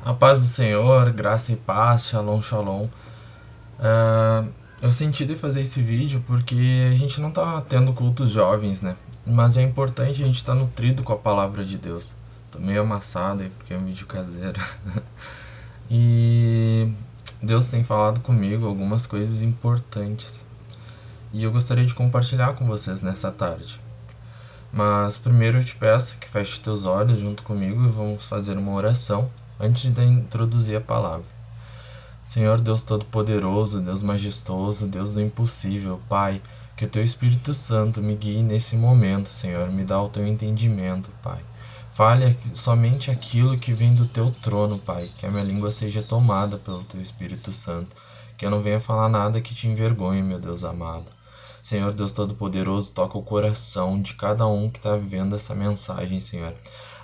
A paz do Senhor, graça e paz, shalom, shalom. Eu senti de fazer esse vídeo porque a gente não tá tendo cultos jovens, né? Mas é importante a gente estar nutrido com a palavra de Deus. Tô meio amassado aí porque é um vídeo caseiro. E Deus tem falado comigo algumas coisas importantes. E eu gostaria de compartilhar com vocês nessa tarde. Mas primeiro eu te peço que feche teus olhos junto comigo e vamos fazer uma oração antes de introduzir a palavra. Senhor Deus Todo-Poderoso, Deus Majestoso, Deus do Impossível, Pai, que o Teu Espírito Santo me guie nesse momento, Senhor, me dá o Teu entendimento, Pai. Fale somente aquilo que vem do Teu trono, Pai, que a minha língua seja tomada pelo Teu Espírito Santo, que eu não venha falar nada que te envergonhe, meu Deus amado. Senhor Deus Todo-Poderoso, toca o coração de cada um que está vivendo essa mensagem, Senhor.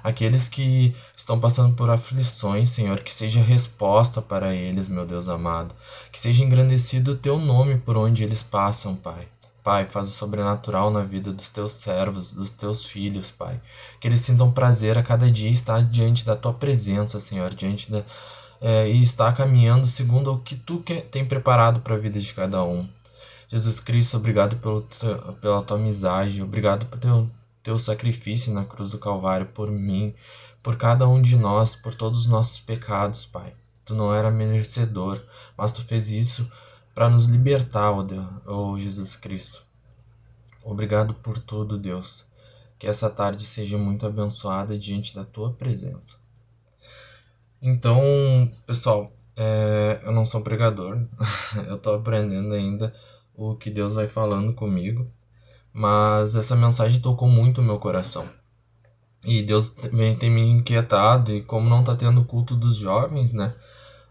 Aqueles que estão passando por aflições, Senhor, que seja resposta para eles, meu Deus amado. Que seja engrandecido o Teu nome por onde eles passam, Pai. Pai, faz o sobrenatural na vida dos Teus servos, dos Teus filhos, Pai. Que eles sintam prazer a cada dia estar diante da Tua presença, Senhor, e estar caminhando segundo o que Tu tem preparado para a vida de cada um. Jesus Cristo, obrigado pela Tua amizade, obrigado pelo Teu sacrifício na cruz do Calvário por mim, por cada um de nós, por todos os nossos pecados, Pai. Tu não era merecedor, mas Tu fez isso para nos libertar, ó Jesus Cristo. Obrigado por tudo, Deus. Que essa tarde seja muito abençoada diante da Tua presença. Então, pessoal, eu não sou pregador, eu estou aprendendo ainda o que Deus vai falando comigo, mas essa mensagem tocou muito o meu coração. E Deus tem me inquietado, e como não está tendo culto dos jovens, né,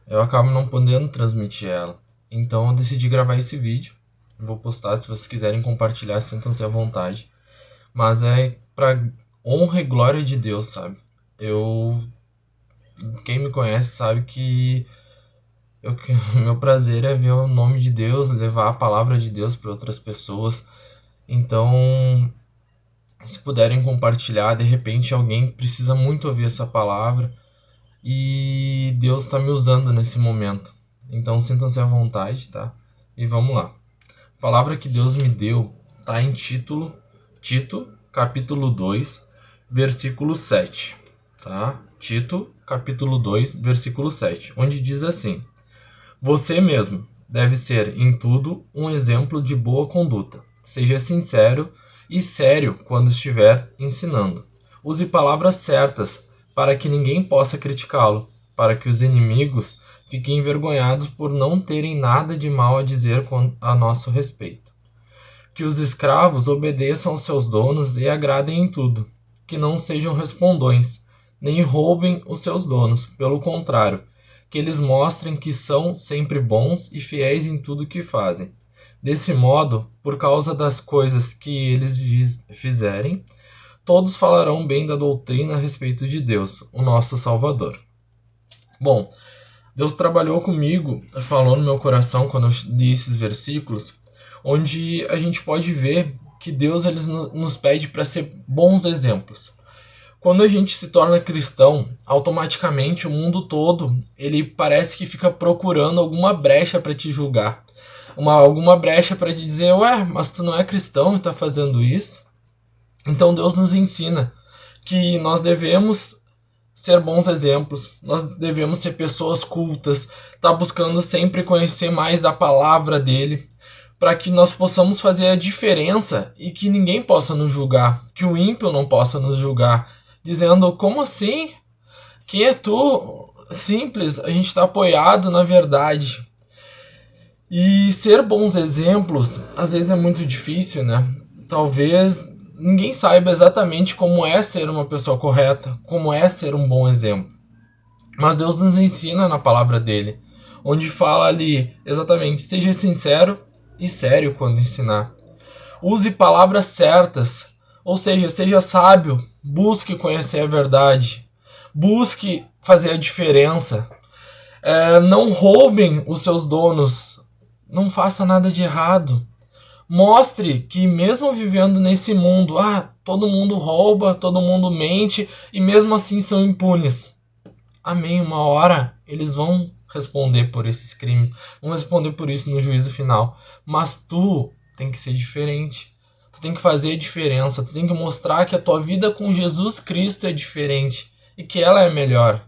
eu acabo não podendo transmitir ela. Então eu decidi gravar esse vídeo, vou postar, se vocês quiserem compartilhar, sintam-se à vontade. Mas é para honra e glória de Deus, sabe? Quem me conhece sabe que meu prazer é ver o nome de Deus, levar a palavra de Deus para outras pessoas. Então, se puderem compartilhar, de repente alguém precisa muito ouvir essa palavra e Deus está me usando nesse momento. Então, sintam-se à vontade, tá? E vamos lá. A palavra que Deus me deu está em Tito, capítulo 2, versículo 7, tá? Tito, capítulo 2, versículo 7, onde diz assim: Você mesmo deve ser, em tudo, um exemplo de boa conduta. Seja sincero e sério quando estiver ensinando. Use palavras certas para que ninguém possa criticá-lo, para que os inimigos fiquem envergonhados por não terem nada de mal a dizer a nosso respeito. Que os escravos obedeçam aos seus donos e agradem em tudo. Que não sejam respondões, nem roubem os seus donos. Pelo contrário, que eles mostrem que são sempre bons e fiéis em tudo que fazem. Desse modo, por causa das coisas que eles fizerem, todos falarão bem da doutrina a respeito de Deus, o nosso Salvador. Bom, Deus trabalhou comigo, falou no meu coração quando eu li esses versículos, onde a gente pode ver que Deus nos pede para ser bons exemplos. Quando a gente se torna cristão, automaticamente o mundo todo ele parece que fica procurando alguma brecha para te julgar. Alguma brecha para dizer, ué, mas tu não é cristão e está fazendo isso? Então Deus nos ensina que nós devemos ser bons exemplos, nós devemos ser pessoas cultas, estar buscando sempre conhecer mais da palavra dele, para que nós possamos fazer a diferença e que ninguém possa nos julgar, que o ímpio não possa nos julgar, dizendo, como assim? Quem é tu? Simples, a gente está apoiado na verdade. E ser bons exemplos, às vezes é muito difícil, né? Talvez ninguém saiba exatamente como é ser uma pessoa correta, como é ser um bom exemplo. Mas Deus nos ensina na palavra dele, onde fala ali exatamente, seja sincero e sério quando ensinar. Use palavras certas, ou seja sábio, busque conhecer a verdade, busque fazer a diferença. Não roubem os seus donos, não faça nada de errado. Mostre que mesmo vivendo nesse mundo, todo mundo rouba, todo mundo mente e mesmo assim são impunes. Amém. Uma hora eles vão responder por esses crimes, vão responder por isso no juízo final. Mas tu tem que ser diferente. Tu tem que fazer a diferença. Tu tem que mostrar que a tua vida com Jesus Cristo é diferente e que ela é melhor.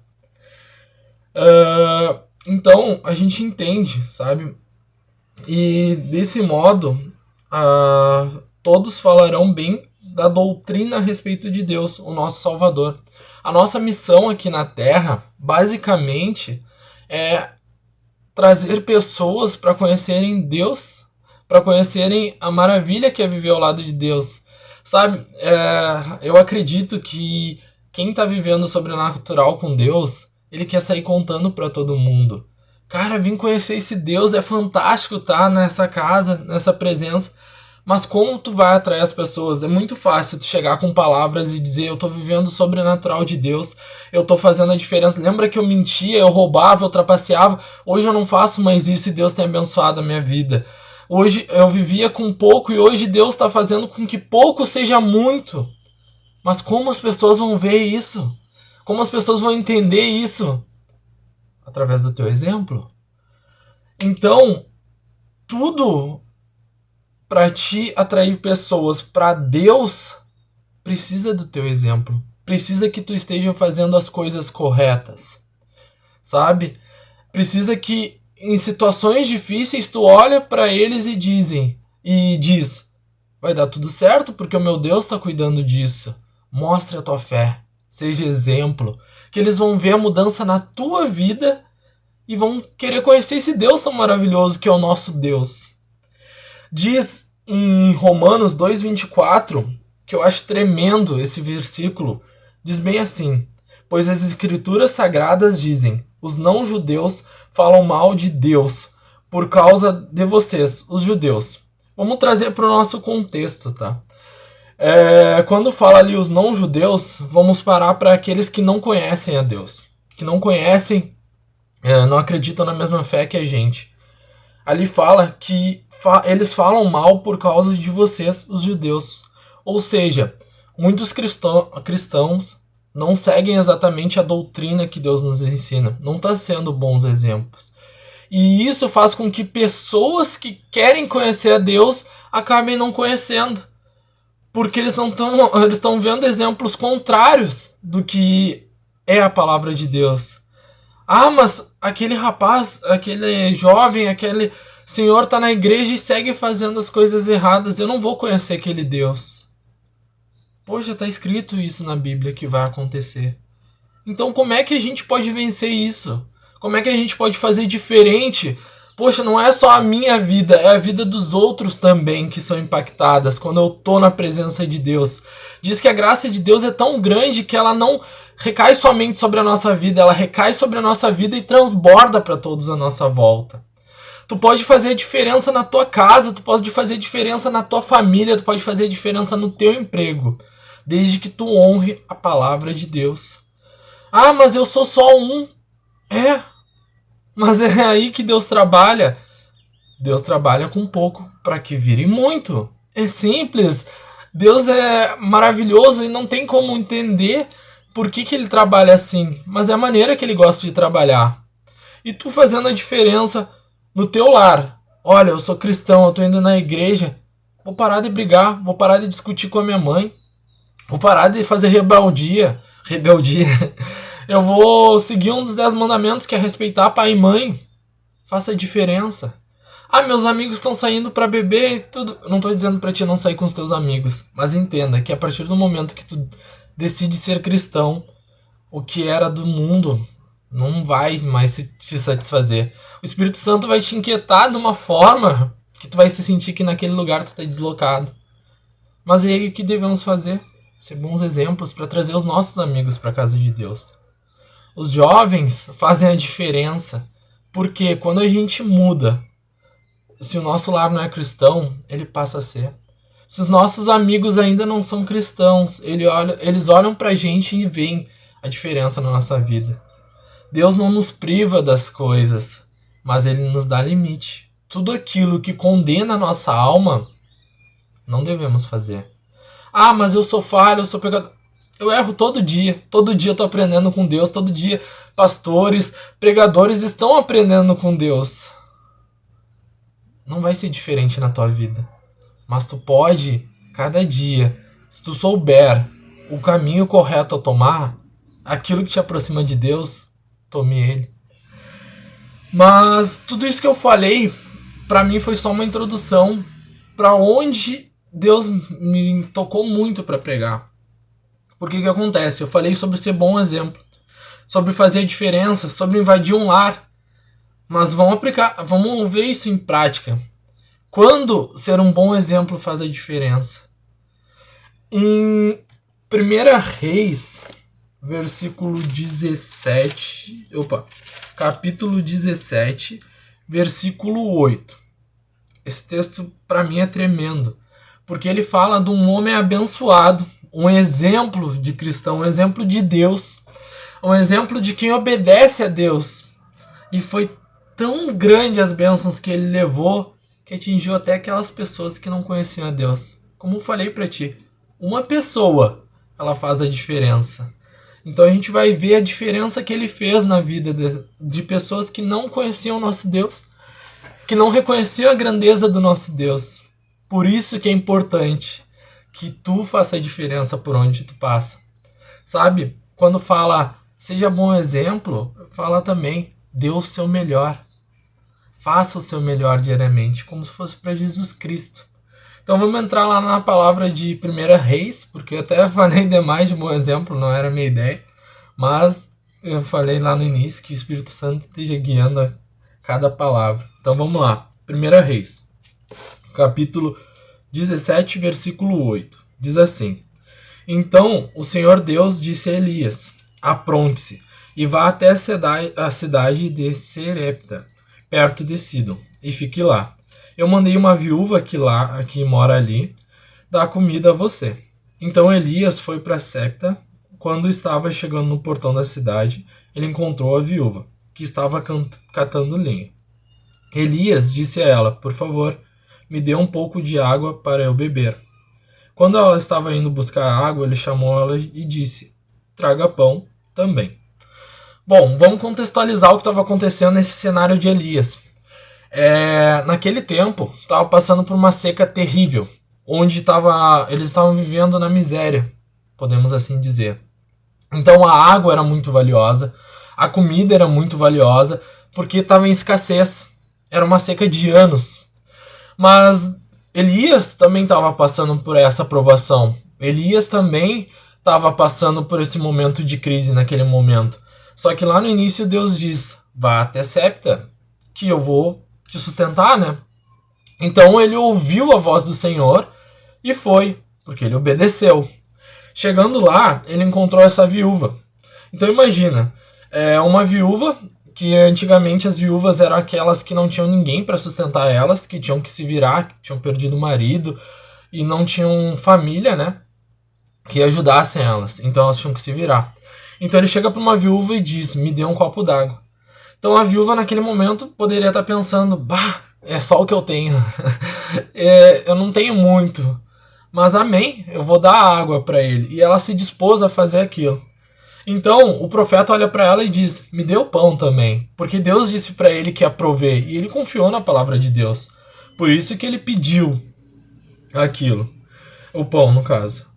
Então a gente entende, sabe? E desse modo, todos falarão bem da doutrina a respeito de Deus, o nosso Salvador. A nossa missão aqui na Terra, basicamente, é trazer pessoas para conhecerem Deus, para conhecerem a maravilha que é viver ao lado de Deus. Sabe, eu acredito que quem está vivendo o sobrenatural com Deus, ele quer sair contando para todo mundo. Cara, vim conhecer esse Deus, é fantástico estar nessa casa, nessa presença. Mas como tu vai atrair as pessoas? É muito fácil tu chegar com palavras e dizer: eu tô vivendo o sobrenatural de Deus, eu tô fazendo a diferença. Lembra que eu mentia, eu roubava, eu trapaceava? Hoje eu não faço mais isso e Deus tem abençoado a minha vida. Hoje eu vivia com pouco e hoje Deus está fazendo com que pouco seja muito. Mas como as pessoas vão ver isso? Como as pessoas vão entender isso? Através do teu exemplo. Então, tudo para te atrair pessoas para Deus precisa do teu exemplo. Precisa que tu esteja fazendo as coisas corretas. Sabe? Precisa que em situações difíceis tu olha para eles e diz: vai dar tudo certo porque o meu Deus está cuidando disso. Mostre a tua fé. Seja exemplo. Que eles vão ver a mudança na tua vida e vão querer conhecer esse Deus tão maravilhoso que é o nosso Deus. Diz em Romanos 2,24, que eu acho tremendo esse versículo, diz bem assim: pois as escrituras sagradas dizem: os não-judeus falam mal de Deus por causa de vocês, os judeus. Vamos trazer para o nosso contexto, tá? Quando fala ali os não-judeus, vamos parar para aqueles que não conhecem a Deus, que não conhecem, não acreditam na mesma fé que a gente. Ali fala que eles falam mal por causa de vocês, os judeus. Ou seja, muitos cristãos não seguem exatamente a doutrina que Deus nos ensina. Não está sendo bons exemplos. E isso faz com que pessoas que querem conhecer a Deus acabem não conhecendo. Porque eles estão vendo exemplos contrários do que é a palavra de Deus. Ah, mas aquele rapaz, aquele jovem, aquele senhor está na igreja e segue fazendo as coisas erradas. Eu não vou conhecer aquele Deus. Poxa, está escrito isso na Bíblia que vai acontecer. Então como é que a gente pode vencer isso? Como é que a gente pode fazer diferente? Poxa, não é só a minha vida, é a vida dos outros também que são impactadas quando eu estou na presença de Deus. Diz que a graça de Deus é tão grande que ela não recai somente sobre a nossa vida, ela recai sobre a nossa vida e transborda para todos à nossa volta. Tu pode fazer a diferença na tua casa, tu pode fazer a diferença na tua família, tu pode fazer a diferença no teu emprego, desde que tu honre a palavra de Deus. Ah, mas eu sou só um. Mas é aí que Deus trabalha. Deus trabalha com pouco para que vire muito. É simples. Deus é maravilhoso e não tem como entender por que ele trabalha assim. Mas é a maneira que ele gosta de trabalhar. E tu fazendo a diferença no teu lar. Olha, eu sou cristão, eu tô indo na igreja. Vou parar de brigar, vou parar de discutir com a minha mãe. Vou parar de fazer rebeldia. Eu vou seguir um dos 10 mandamentos, que é respeitar pai e mãe. Faça a diferença. Ah, meus amigos estão saindo para beber e tudo. Eu não estou dizendo para ti não sair com os teus amigos. Mas entenda que a partir do momento que tu decide ser cristão, o que era do mundo não vai mais te satisfazer. O Espírito Santo vai te inquietar de uma forma que tu vai se sentir que naquele lugar tu está deslocado. Mas é aí o que devemos fazer? Ser bons exemplos para trazer os nossos amigos para a casa de Deus. Os jovens fazem a diferença, porque quando a gente muda, se o nosso lar não é cristão, ele passa a ser. Se os nossos amigos ainda não são cristãos, eles olham pra gente e veem a diferença na nossa vida. Deus não nos priva das coisas, mas ele nos dá limite. Tudo aquilo que condena a nossa alma, não devemos fazer. Ah, mas eu sou falho, eu sou pecador. Eu erro todo dia eu tô aprendendo com Deus, todo dia pastores, pregadores estão aprendendo com Deus. Não vai ser diferente na tua vida. Mas tu pode, cada dia, se tu souber o caminho correto a tomar, aquilo que te aproxima de Deus, tome ele. Mas tudo isso que eu falei, pra mim foi só uma introdução para onde Deus me tocou muito para pregar. Porque o que acontece? Eu falei sobre ser bom exemplo, sobre fazer a diferença, sobre invadir um lar. Mas vamos ver isso em prática. Quando ser um bom exemplo faz a diferença? Em 1 Reis, capítulo 17, versículo 8. Esse texto para mim é tremendo, porque ele fala de um homem abençoado, um exemplo de cristão, um exemplo de Deus, um exemplo de quem obedece a Deus. E foi tão grande as bênçãos que ele levou que atingiu até aquelas pessoas que não conheciam a Deus. Como eu falei para ti, uma pessoa, ela faz a diferença. Então a gente vai ver a diferença que ele fez na vida de pessoas que não conheciam o nosso Deus, que não reconheciam a grandeza do nosso Deus. Por isso que é importante que tu faça a diferença por onde tu passa. Sabe? Quando fala, seja bom exemplo, fala também, dê o seu melhor. Faça o seu melhor diariamente, como se fosse para Jesus Cristo. Então vamos entrar lá na palavra de 1 Reis, porque eu até falei demais de bom exemplo, não era a minha ideia. Mas eu falei lá no início que o Espírito Santo esteja guiando a cada palavra. Então vamos lá. 1 Reis, capítulo 17, versículo 8. Diz assim: Então o Senhor Deus disse a Elias, apronte-se e vá até a cidade de Serepta, perto de Sidom, e fique lá. Eu mandei uma viúva que mora ali, dar comida a você. Então Elias foi para Serepta. Quando estava chegando no portão da cidade, ele encontrou a viúva, que estava catando lenha. Elias disse a ela, por favor, me dê um pouco de água para eu beber. Quando ela estava indo buscar água, ele chamou ela e disse, traga pão também. Bom, vamos contextualizar o que estava acontecendo nesse cenário de Elias. Naquele tempo, estava passando por uma seca terrível, onde eles estavam vivendo na miséria, podemos assim dizer. Então a água era muito valiosa, a comida era muito valiosa, porque estava em escassez. Era uma seca de anos. Mas Elias também estava passando por essa provação. Elias também estava passando por esse momento de crise naquele momento. Só que lá no início Deus diz, vá até Serepta, que eu vou te sustentar, né? Então ele ouviu a voz do Senhor e foi, porque ele obedeceu. Chegando lá, ele encontrou essa viúva. Então imagina, uma viúva, que antigamente as viúvas eram aquelas que não tinham ninguém para sustentar elas, que tinham que se virar, que tinham perdido o marido e não tinham família, né, que ajudassem elas. Então elas tinham que se virar. Então ele chega para uma viúva e diz, me dê um copo d'água. Então a viúva naquele momento poderia estar pensando, bah, é só o que eu tenho. Eu não tenho muito. Mas amém, eu vou dar água para ele. E ela se dispôs a fazer aquilo. Então o profeta olha para ela e diz, me dê o pão também. Porque Deus disse para ele que ia prover. E ele confiou na palavra de Deus. Por isso que ele pediu aquilo. O pão, no caso.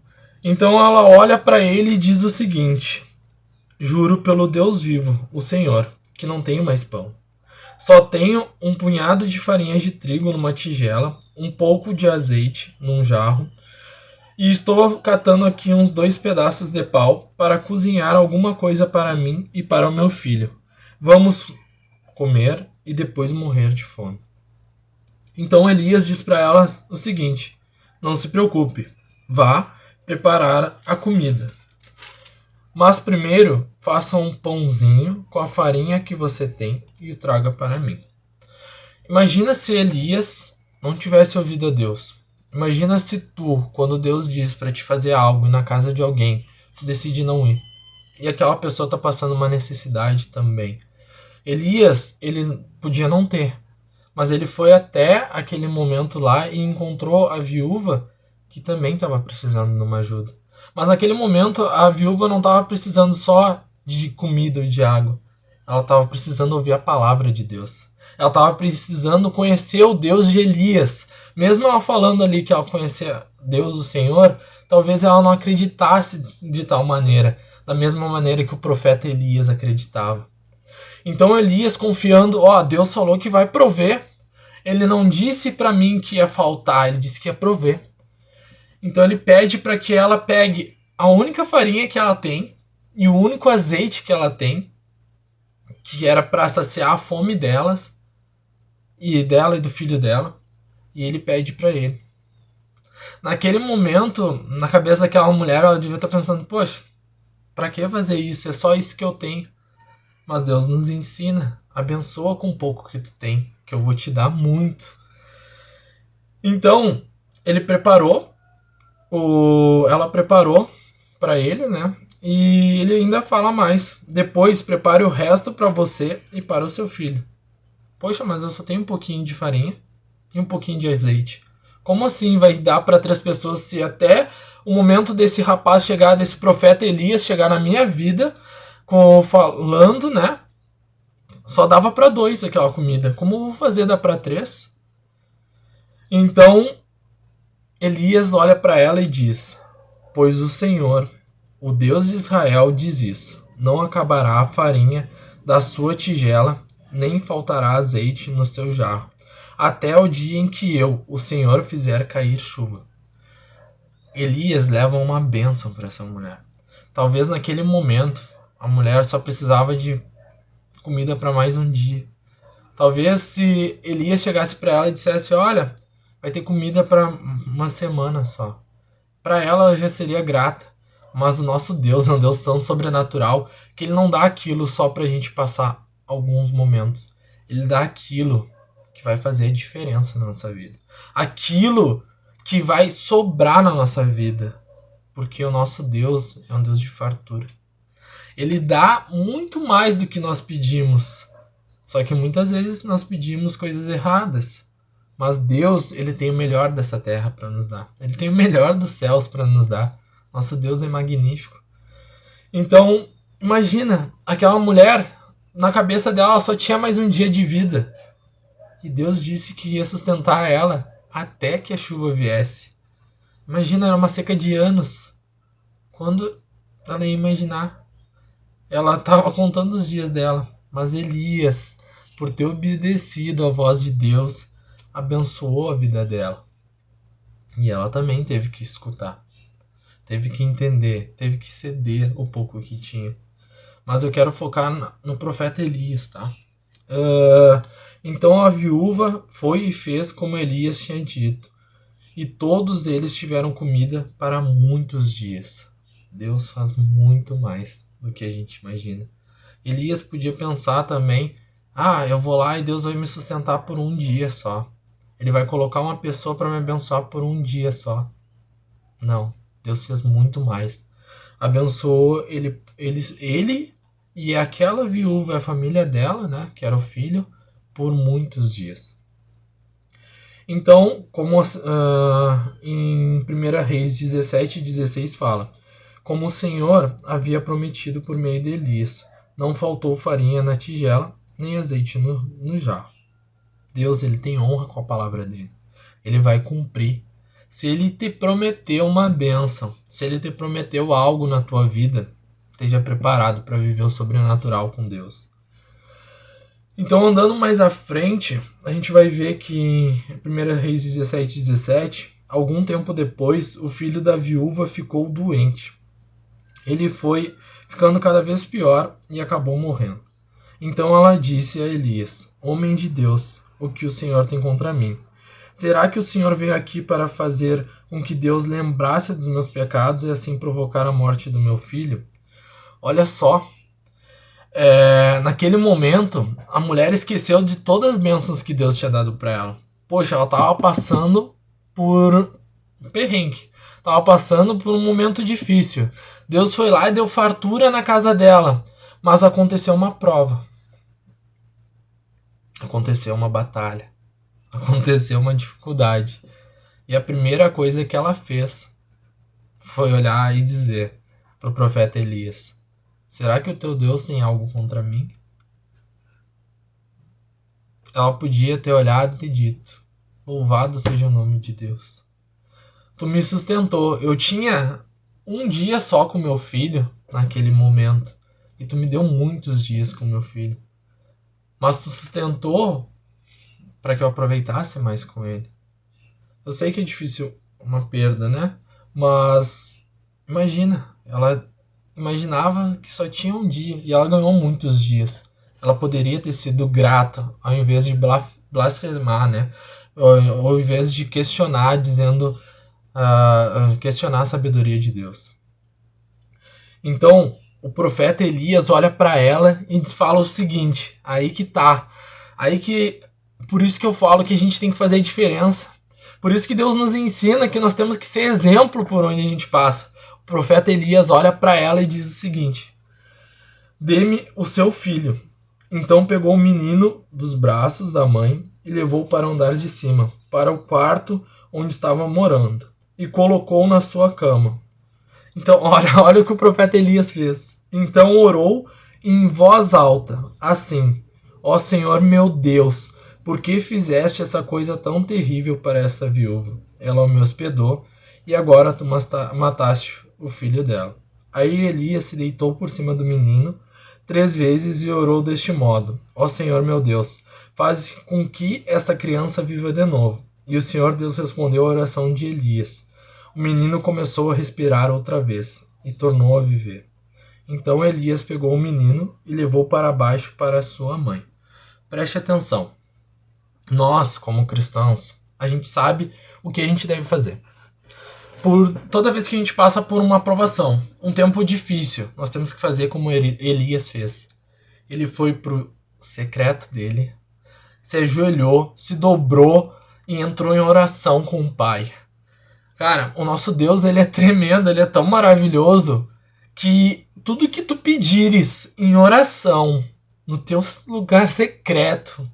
Então ela olha para ele e diz o seguinte, juro pelo Deus vivo, o Senhor, que não tenho mais pão. Só tenho um punhado de farinha de trigo numa tigela, um pouco de azeite num jarro, e estou catando aqui uns 2 pedaços de pau para cozinhar alguma coisa para mim e para o meu filho. Vamos comer e depois morrer de fome. Então Elias diz para ela o seguinte, não se preocupe, vá preparar a comida. Mas primeiro, faça um pãozinho com a farinha que você tem e o traga para mim. Imagina se Elias não tivesse ouvido a Deus. Imagina se tu, quando Deus diz para te fazer algo e na casa de alguém, tu decide não ir. E aquela pessoa está passando uma necessidade também. Elias, ele podia não ter. Mas ele foi até aquele momento lá e encontrou a viúva que também estava precisando de uma ajuda. Mas naquele momento a viúva não estava precisando só de comida ou de água. Ela estava precisando ouvir a palavra de Deus. Ela estava precisando conhecer o Deus de Elias. Mesmo ela falando ali que ela conhecia Deus, o Senhor, talvez ela não acreditasse de tal maneira, da mesma maneira que o profeta Elias acreditava. Então Elias, confiando, Deus falou que vai prover. Ele não disse para mim que ia faltar, ele disse que ia prover. Então ele pede para que ela pegue a única farinha que ela tem e o único azeite que ela tem, que era para saciar a fome delas e dela e do filho dela, e ele pede para ele. Naquele momento, na cabeça daquela mulher, ela devia estar pensando: poxa, para que fazer isso? É só isso que eu tenho. Mas Deus nos ensina: abençoa com o pouco que tu tem, que eu vou te dar muito. Então, ela preparou para ele, né? E ele ainda fala mais: depois prepare o resto para você e para o seu filho. Poxa, mas eu só tenho um pouquinho de farinha e um pouquinho de azeite. Como assim vai dar para 3 pessoas se até o momento desse rapaz chegar, desse profeta Elias chegar na minha vida, falando, né? Só dava para 2 aquela comida. Como eu vou fazer dar para 3? Então Elias olha para ela e diz: pois o Senhor, o Deus de Israel, diz isso: não acabará a farinha da sua tigela, nem faltará azeite no seu jarro, até o dia em que eu, o Senhor, fizer cair chuva. Elias leva uma bênção para essa mulher. Talvez naquele momento a mulher só precisava de comida para mais um dia. Talvez se Elias chegasse para ela e dissesse: olha, vai ter comida para uma semana só. Para ela já seria grata. Mas o nosso Deus é um Deus tão sobrenatural que ele não dá aquilo só pra gente passar alguns momentos. Ele dá aquilo que vai fazer a diferença na nossa vida. Aquilo que vai sobrar na nossa vida. Porque o nosso Deus é um Deus de fartura. Ele dá muito mais do que nós pedimos. Só que muitas vezes nós pedimos coisas erradas. Mas Deus, ele tem o melhor dessa terra para nos dar. Ele tem o melhor dos céus para nos dar. Nosso Deus é magnífico. Então, imagina, aquela mulher, na cabeça dela só tinha mais um dia de vida. E Deus disse que ia sustentar ela até que a chuva viesse. Imagina, era uma seca de anos. Quando ela ia imaginar? Ela estava contando os dias dela. Mas Elias, por ter obedecido à voz de Deus, abençoou a vida dela. E ela também teve que escutar. Teve que entender, teve que ceder o pouco que tinha. Mas eu quero focar no profeta Elias, tá? Então a viúva foi e fez como Elias tinha dito. E todos eles tiveram comida para muitos dias. Deus faz muito mais do que a gente imagina. Elias podia pensar também: eu vou lá e Deus vai me sustentar por um dia só. Ele vai colocar uma pessoa para me abençoar por um dia só. Não. Deus fez muito mais. Abençoou ele e aquela viúva, a família dela, né, que era o filho, por muitos dias. Então, como em 1 Reis 17:16 fala: como o Senhor havia prometido por meio de Elias, não faltou farinha na tigela, nem azeite no jarro. Deus, ele tem honra com a palavra dele. Ele vai cumprir. Se ele te prometeu uma bênção, se ele te prometeu algo na tua vida, esteja preparado para viver o sobrenatural com Deus. Então, andando mais à frente, a gente vai ver que em 1 Reis 17:17, algum tempo depois, o filho da viúva ficou doente. Ele foi ficando cada vez pior e acabou morrendo. Então ela disse a Elias: homem de Deus, o que o Senhor tem contra mim? Será que o Senhor veio aqui para fazer com que Deus lembrasse dos meus pecados e assim provocar a morte do meu filho? Olha só, naquele momento, a mulher esqueceu de todas as bênçãos que Deus tinha dado para ela. Poxa, ela estava passando por um perrengue, estava passando por um momento difícil. Deus foi lá e deu fartura na casa dela, mas aconteceu uma prova. Aconteceu uma batalha. Aconteceu uma dificuldade. E a primeira coisa que ela fez foi olhar e dizer para o profeta Elias: será que o teu Deus tem algo contra mim? ela podia ter olhado e ter dito: louvado seja o nome de Deus. Tu me sustentou. Eu tinha um dia só com meu filho naquele momento. E tu me deu muitos dias com meu filho. Mas tu sustentou para que eu aproveitasse mais com ele. Eu sei que é difícil uma perda, né? Mas imagina, ela imaginava que só tinha um dia e ela ganhou muitos dias. Ela poderia ter sido grata ao invés de blasfemar, né? Ao invés de questionar, dizendo questionar a sabedoria de Deus. Então, o profeta Elias olha para ela e fala o seguinte: aí que tá. Aí que por isso que eu falo que a gente tem que fazer a diferença. Por isso que Deus nos ensina que nós temos que ser exemplo por onde a gente passa. O profeta Elias olha para ela e diz o seguinte: dê-me o seu filho. Então pegou o menino dos braços da mãe e levou para o andar de cima, para o quarto onde estava morando, e colocou na sua cama. Então, olha o que o profeta Elias fez. Então orou em voz alta, assim: ó Senhor meu Deus, por que fizeste essa coisa tão terrível para essa viúva? Ela me hospedou e agora tu mataste o filho dela. Aí Elias se deitou por cima do menino 3 vezes e orou deste modo: ó Senhor meu Deus, faz com que esta criança viva de novo. E o Senhor Deus respondeu a oração de Elias. O menino começou a respirar outra vez e tornou a viver. Então Elias pegou o menino e levou para baixo para sua mãe. Preste atenção. Nós, como cristãos, a gente sabe o que a gente deve fazer. Toda vez que a gente passa por uma aprovação, um tempo difícil, nós temos que fazer como Elias fez. Ele foi pro secreto dele, se ajoelhou, se dobrou e entrou em oração com o Pai. Cara, o nosso Deus, ele é tremendo, ele é tão maravilhoso que tudo que tu pedires em oração, no teu lugar secreto,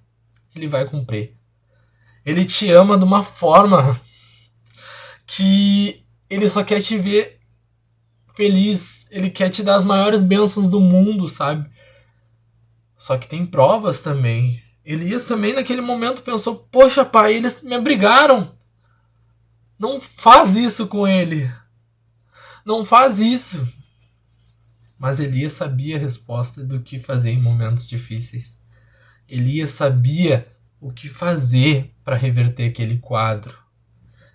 ele vai cumprir. Ele te ama de uma forma que ele só quer te ver feliz, ele quer te dar as maiores bênçãos do mundo, sabe? Só que tem provas também. Elias também naquele momento pensou: poxa pai, eles me abrigaram. Não faz isso com ele. Não faz isso. Mas Elias sabia a resposta do que fazer em momentos difíceis. Elias sabia o que fazer para reverter aquele quadro.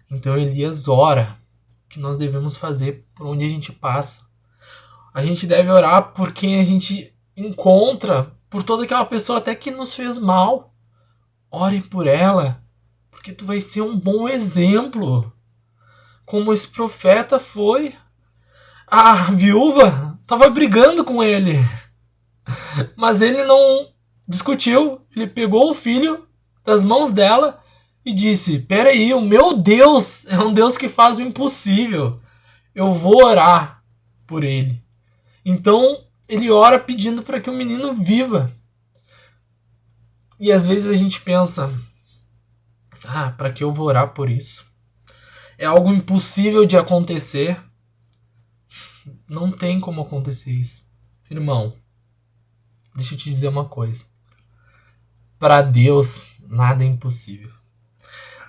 Então Elias ora o que nós devemos fazer por onde a gente passa. A gente deve orar por quem a gente encontra, por toda aquela pessoa até que nos fez mal. Ore por ela, porque tu vai ser um bom exemplo. Como esse profeta foi. A viúva estava brigando com ele, mas ele não discutiu. Ele pegou o filho das mãos dela e disse: peraí, o meu Deus é um Deus que faz o impossível. Eu vou orar por ele. Então ele ora pedindo para que o menino viva. E às vezes a gente pensa: para que eu vou orar por isso? É algo impossível de acontecer. Não tem como acontecer isso. Irmão, deixa eu te dizer uma coisa. Para Deus, nada é impossível.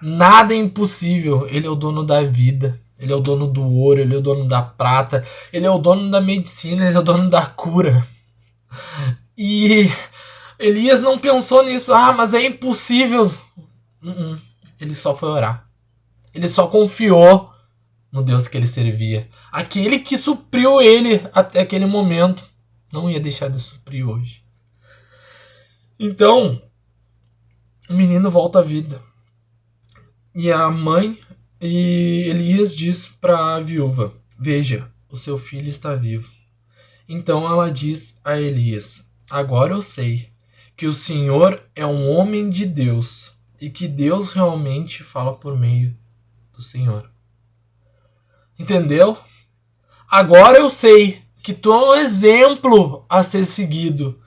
Nada é impossível. Ele é o dono da vida. Ele é o dono do ouro. Ele é o dono da prata. Ele é o dono da medicina. Ele é o dono da cura. E Elias não pensou nisso. Mas é impossível. Ele só foi orar. Ele só confiou no Deus que ele servia. Aquele que supriu ele até aquele momento não ia deixar de suprir hoje. Então, o menino volta à vida. E a mãe e Elias diz para a viúva: veja, o seu filho está vivo. Então ela diz a Elias: agora eu sei que o Senhor é um homem de Deus e que Deus realmente fala por meio do Senhor. Entendeu? Agora eu sei que tu é um exemplo a ser seguido.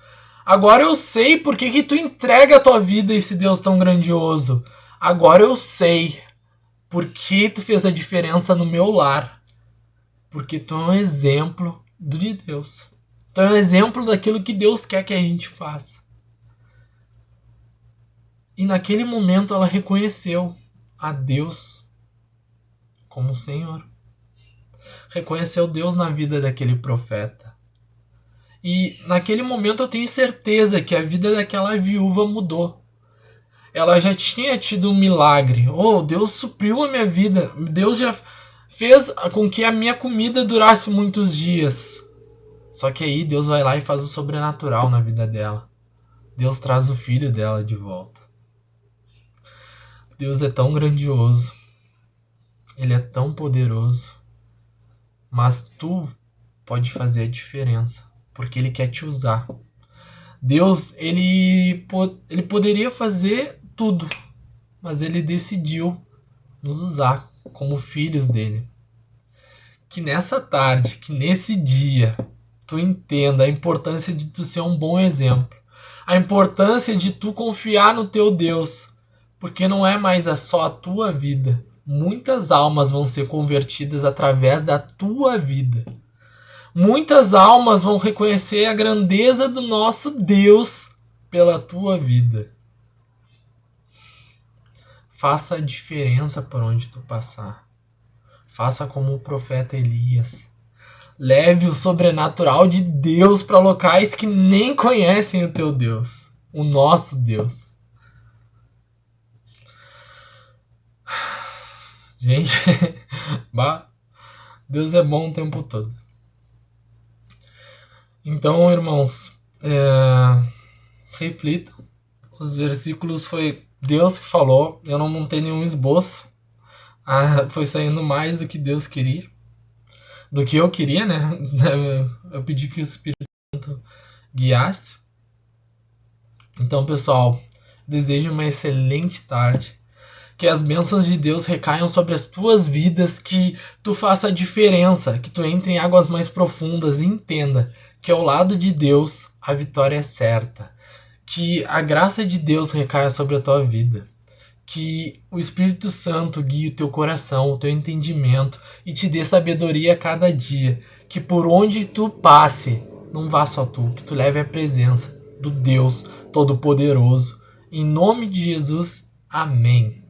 Agora eu sei por que tu entrega a tua vida a esse Deus tão grandioso. Agora eu sei por que tu fez a diferença no meu lar. Porque tu é um exemplo de Deus. Tu é um exemplo daquilo que Deus quer que a gente faça. E naquele momento ela reconheceu a Deus como Senhor. Reconheceu Deus na vida daquele profeta. E naquele momento eu tenho certeza que a vida daquela viúva mudou. Ela já tinha tido um milagre. Oh, Deus supriu a minha vida. Deus já fez com que a minha comida durasse muitos dias. Só que aí Deus vai lá e faz o sobrenatural na vida dela. Deus traz o filho dela de volta. Deus é tão grandioso. Ele é tão poderoso. Mas tu pode fazer a diferença. Porque Ele quer te usar. Deus, ele poderia fazer tudo. Mas Ele decidiu nos usar como filhos dele. Que nessa tarde, que nesse dia, tu entenda a importância de tu ser um bom exemplo. A importância de tu confiar no teu Deus. Porque não é mais só a tua vida. Muitas almas vão ser convertidas através da tua vida. Muitas almas vão reconhecer a grandeza do nosso Deus pela tua vida. Faça a diferença por onde tu passar. Faça como o profeta Elias. Leve o sobrenatural de Deus para locais que nem conhecem o teu Deus. O nosso Deus. Gente, Deus é bom o tempo todo. Então, irmãos, reflitam. Os versículos foi Deus que falou. Eu não montei nenhum esboço. Foi saindo mais do que Deus queria. Do que eu queria, né? Eu pedi que o Espírito Santo guiasse. Então, pessoal, desejo uma excelente tarde. Que as bênçãos de Deus recaiam sobre as tuas vidas, que tu faça a diferença, que tu entre em águas mais profundas e entenda que ao lado de Deus a vitória é certa. Que a graça de Deus recaia sobre a tua vida. Que o Espírito Santo guie o teu coração, o teu entendimento e te dê sabedoria a cada dia. Que por onde tu passe, não vá só tu, que tu leve a presença do Deus Todo-Poderoso. Em nome de Jesus, amém.